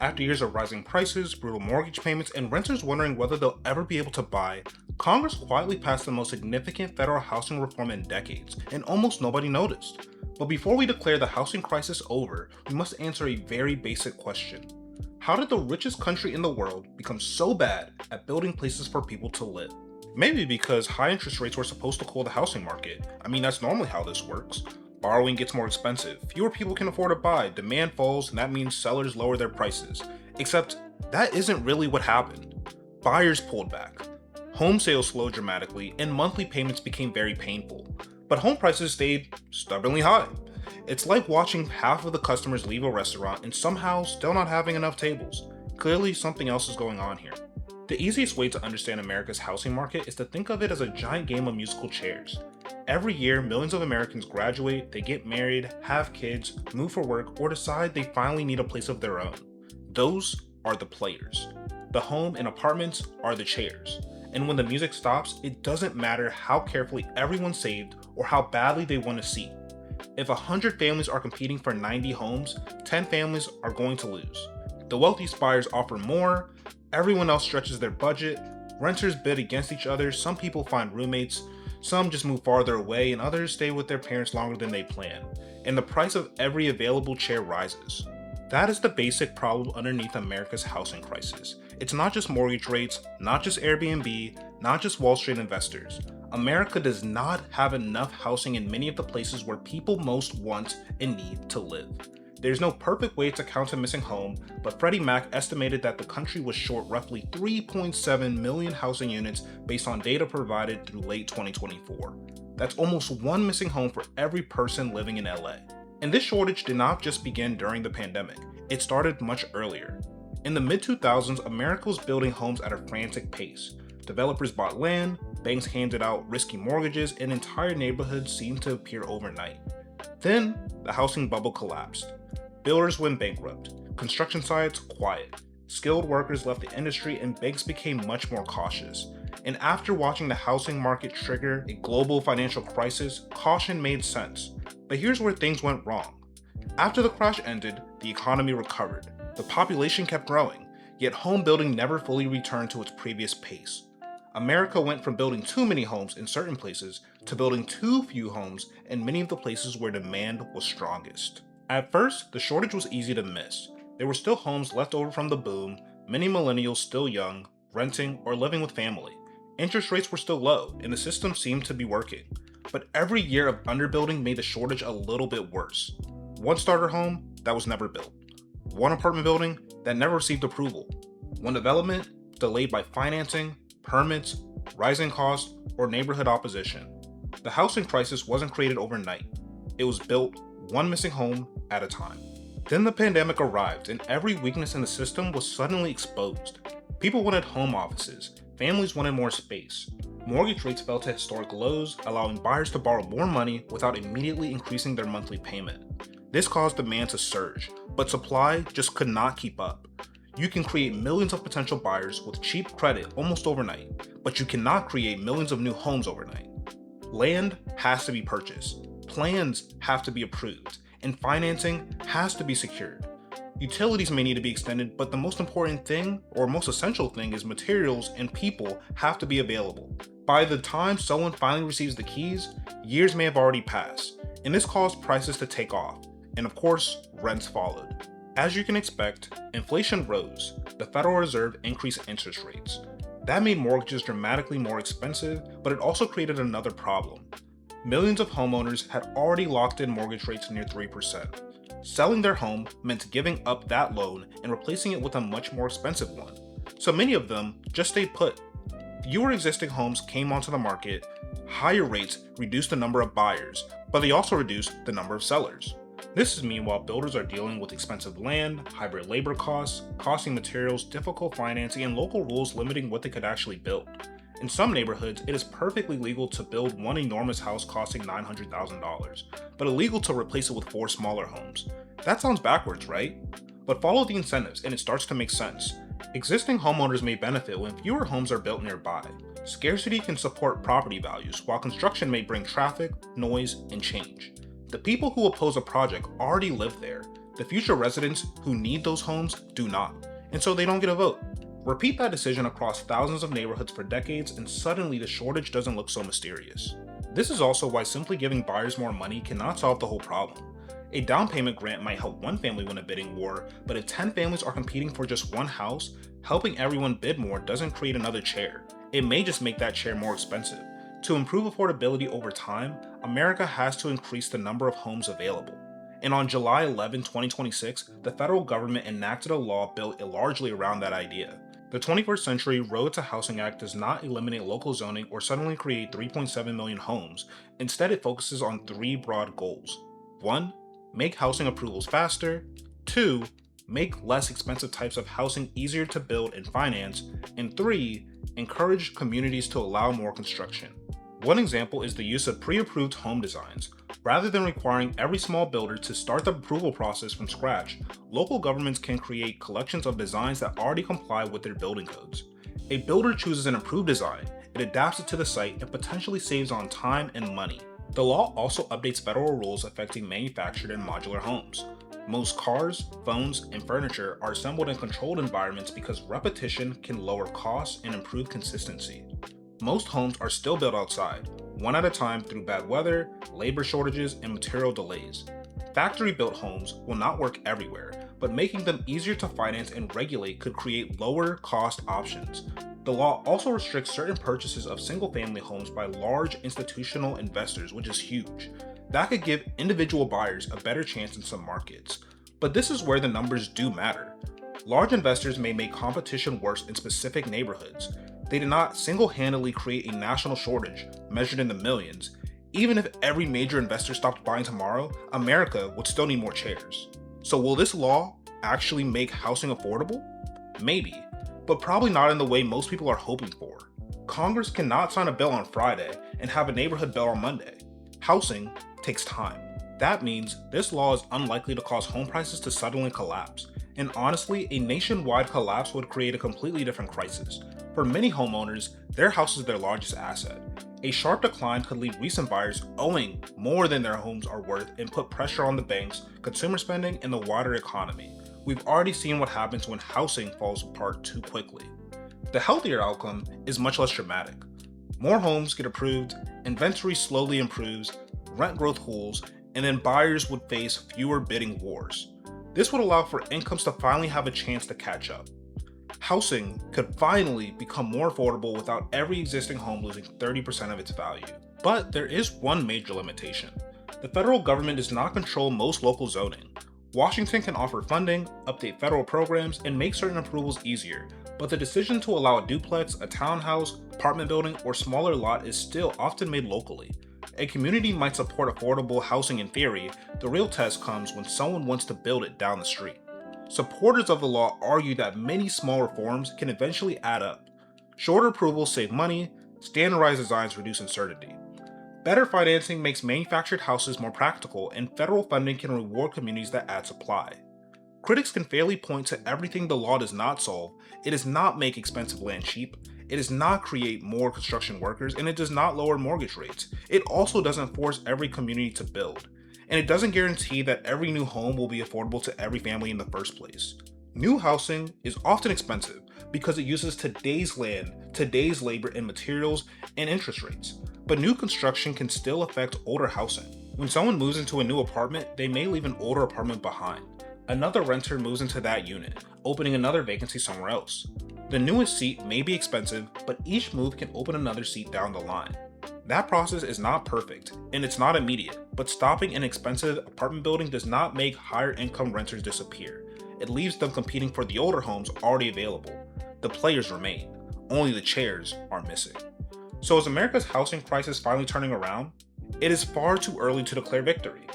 After years of rising prices, brutal mortgage payments, and renters wondering whether they'll ever be able to buy, Congress quietly passed the most significant federal housing reform in decades, and almost nobody noticed. But before we declare the housing crisis over, we must answer a very basic question. How did the richest country in the world become so bad at building places for people to live? Maybe because high interest rates were supposed to cool the housing market. I mean, that's normally how this works. Borrowing gets more expensive, fewer people can afford to buy, demand falls, and that means sellers lower their prices. Except, that isn't really what happened. Buyers pulled back. Home sales slowed dramatically, and monthly payments became very painful. But home prices stayed stubbornly high. It's like watching half of the customers leave a restaurant and somehow still not having enough tables. Clearly, something else is going on here. The easiest way to understand America's housing market is to think of it as a giant game of musical chairs. Every year, millions of Americans graduate, they get married, have kids, move for work, or decide they finally need a place of their own. Those are the players. The home and apartments are the chairs. And when the music stops, it doesn't matter how carefully everyone saved or how badly they want a seat. If 100 families are competing for 90 homes, 10 families are going to lose. The wealthiest buyers offer more, everyone else stretches their budget, renters bid against each other, some people find roommates, some just move farther away, and others stay with their parents longer than they plan. And the price of every available chair rises. That is the basic problem underneath America's housing crisis. It's not just mortgage rates, not just Airbnb, not just Wall Street investors. America does not have enough housing in many of the places where people most want and need to live. There's no perfect way to count a missing home, but Freddie Mac estimated that the country was short roughly 3.7 million housing units based on data provided through late 2024. That's almost one missing home for every person living in LA. And this shortage did not just begin during the pandemic, it started much earlier. In the mid-2000s, America was building homes at a frantic pace. Developers bought land, banks handed out risky mortgages, and entire neighborhoods seemed to appear overnight. Then, the housing bubble collapsed. Builders went bankrupt, construction sites quiet, skilled workers left the industry, and banks became much more cautious. And after watching the housing market trigger a global financial crisis, caution made sense. But here's where things went wrong. After the crash ended, the economy recovered. The population kept growing, yet home building never fully returned to its previous pace. America went from building too many homes in certain places to building too few homes in many of the places where demand was strongest. At first, the shortage was easy to miss. There were still homes left over from the boom, many millennials still young, renting, or living with family. Interest rates were still low, and the system seemed to be working. But every year of underbuilding made the shortage a little bit worse. One starter home that was never built. One apartment building that never received approval. One development delayed by financing, permits, rising costs, or neighborhood opposition. The housing crisis wasn't created overnight. It was built one missing home at a time. Then the pandemic arrived, and every weakness in the system was suddenly exposed. People wanted home offices, families wanted more space. Mortgage rates fell to historic lows, allowing buyers to borrow more money without immediately increasing their monthly payment. This caused demand to surge, but supply just could not keep up. You can create millions of potential buyers with cheap credit almost overnight, but you cannot create millions of new homes overnight. Land has to be purchased, plans have to be approved, and financing has to be secured. Utilities may need to be extended, but the most important thing, or most essential thing, is materials and people have to be available. By the time someone finally receives the keys, years may have already passed, and this caused prices to take off, and of course, rents followed. As you can expect, inflation rose. The Federal Reserve increased interest rates. That made mortgages dramatically more expensive, but it also created another problem. Millions of homeowners had already locked in mortgage rates near 3%. Selling their home meant giving up that loan and replacing it with a much more expensive one. So many of them just stayed put. Fewer existing homes came onto the market, higher rates reduced the number of buyers, but they also reduced the number of sellers. This is meanwhile builders are dealing with expensive land, hybrid labor costs, costing materials, difficult financing, and local rules limiting what they could actually build. In some neighborhoods, it is perfectly legal to build one enormous house costing $900,000, but illegal to replace it with 4 smaller homes. That sounds backwards, right? But follow the incentives and it starts to make sense. Existing homeowners may benefit when fewer homes are built nearby. Scarcity can support property values, while construction may bring traffic, noise, and change. The people who oppose a project already live there. The future residents who need those homes do not, and so they don't get a vote. Repeat that decision across thousands of neighborhoods for decades, and suddenly the shortage doesn't look so mysterious. This is also why simply giving buyers more money cannot solve the whole problem. A down payment grant might help one family win a bidding war, but if 10 families are competing for just one house, helping everyone bid more doesn't create another chair. It may just make that chair more expensive. To improve affordability over time, America has to increase the number of homes available. And on July 11, 2026, the federal government enacted a law built largely around that idea. The 21st Century Road to Housing Act does not eliminate local zoning or suddenly create 3.7 million homes. Instead, it focuses on three broad goals. 1. Make housing approvals faster. 2. Make less expensive types of housing easier to build and finance. And 3. Encourage communities to allow more construction. One example is the use of pre-approved home designs. Rather than requiring every small builder to start the approval process from scratch, local governments can create collections of designs that already comply with their building codes. A builder chooses an approved design, it adapts it to the site, and potentially saves on time and money. The law also updates federal rules affecting manufactured and modular homes. Most cars, phones, and furniture are assembled in controlled environments because repetition can lower costs and improve consistency. Most homes are still built outside, one at a time through bad weather, labor shortages, and material delays. Factory-built homes will not work everywhere, but making them easier to finance and regulate could create lower-cost options. The law also restricts certain purchases of single-family homes by large institutional investors, which is huge. That could give individual buyers a better chance in some markets. But this is where the numbers do matter. Large investors may make competition worse in specific neighborhoods. They did not single-handedly create a national shortage, measured in the millions. Even if every major investor stopped buying tomorrow, America would still need more chairs. So will this law actually make housing affordable? Maybe, but probably not in the way most people are hoping for. Congress cannot sign a bill on Friday and have a neighborhood bill on Monday. Housing takes time. That means this law is unlikely to cause home prices to suddenly collapse. And honestly, a nationwide collapse would create a completely different crisis. For many homeowners, their house is their largest asset. A sharp decline could leave recent buyers owing more than their homes are worth and put pressure on the banks, consumer spending, and the wider economy. We've already seen what happens when housing falls apart too quickly. The healthier outcome is much less dramatic. More homes get approved, inventory slowly improves, rent growth cools, and then buyers would face fewer bidding wars. This would allow for incomes to finally have a chance to catch up. Housing could finally become more affordable without every existing home losing 30% of its value. But there is one major limitation. The federal government does not control most local zoning. Washington can offer funding, update federal programs, and make certain approvals easier, but the decision to allow a duplex, a townhouse, apartment building, or smaller lot is still often made locally. A community might support affordable housing in theory. The real test comes when someone wants to build it down the street. Supporters of the law argue that many small reforms can eventually add up. Shorter approvals save money, standardized designs reduce uncertainty. Better financing makes manufactured houses more practical, and federal funding can reward communities that add supply. Critics can fairly point to everything the law does not solve. It does not make expensive land cheap. It does not create more construction workers, and it does not lower mortgage rates. It also doesn't force every community to build. And it doesn't guarantee that every new home will be affordable to every family in the first place. New housing is often expensive because it uses today's land, today's labor and materials, and interest rates. But new construction can still affect older housing. When someone moves into a new apartment, they may leave an older apartment behind. Another renter moves into that unit, opening another vacancy somewhere else. The newest seat may be expensive, but each move can open another seat down the line. That process is not perfect, and it's not immediate, but stopping an expensive apartment building does not make higher income renters disappear. It leaves them competing for the older homes already available. The players remain, only the chairs are missing. So is America's housing crisis finally turning around? It is far too early to declare victory.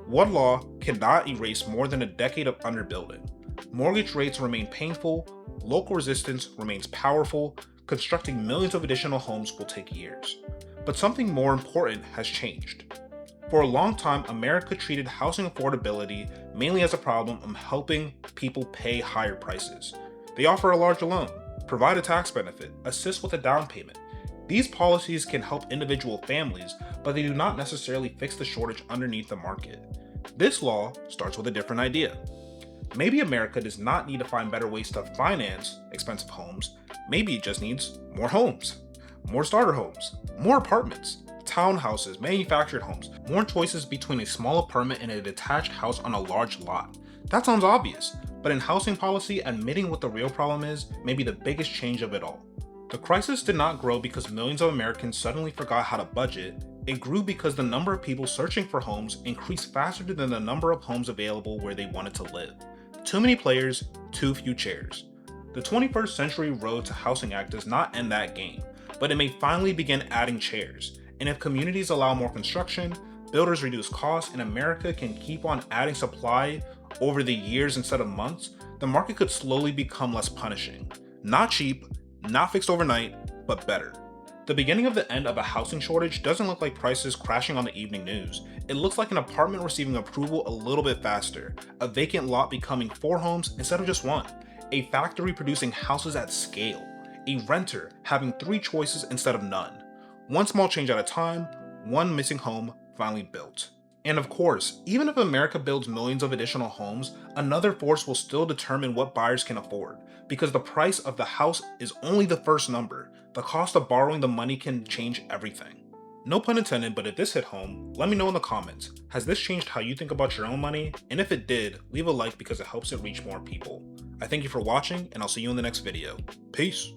One law cannot erase more than a decade of underbuilding. Mortgage rates remain painful, local resistance remains powerful, constructing millions of additional homes will take years. But something more important has changed. For a long time, America treated housing affordability mainly as a problem of helping people pay higher prices. They offer a larger loan, provide a tax benefit, assist with a down payment. These policies can help individual families, but they do not necessarily fix the shortage underneath the market. This law starts with a different idea. Maybe America does not need to find better ways to finance expensive homes. Maybe it just needs more homes, more starter homes, more apartments, townhouses, manufactured homes, more choices between a small apartment and a detached house on a large lot. That sounds obvious, but in housing policy, admitting what the real problem is may be the biggest change of it all. The crisis did not grow because millions of Americans suddenly forgot how to budget. It grew because the number of people searching for homes increased faster than the number of homes available where they wanted to live. Too many players, too few chairs. The 21st Century Road to Housing Act does not end that game, but it may finally begin adding chairs. And if communities allow more construction, builders reduce costs, and America can keep on adding supply over the years instead of months, the market could slowly become less punishing. Not cheap, not fixed overnight, but better. The beginning of the end of a housing shortage doesn't look like prices crashing on the evening news. It looks like an apartment receiving approval a little bit faster, a vacant lot becoming 4 homes instead of just 1, a factory producing houses at scale, a renter having 3 choices instead of none. One small change at a time, one missing home finally built. And of course, even if America builds millions of additional homes, another force will still determine what buyers can afford, because the price of the house is only the first number. The cost of borrowing the money can change everything. No pun intended, but if this hit home, let me know in the comments. Has this changed how you think about your own money? And if it did, leave a like because it helps it reach more people. I thank you for watching, and I'll see you in the next video. Peace!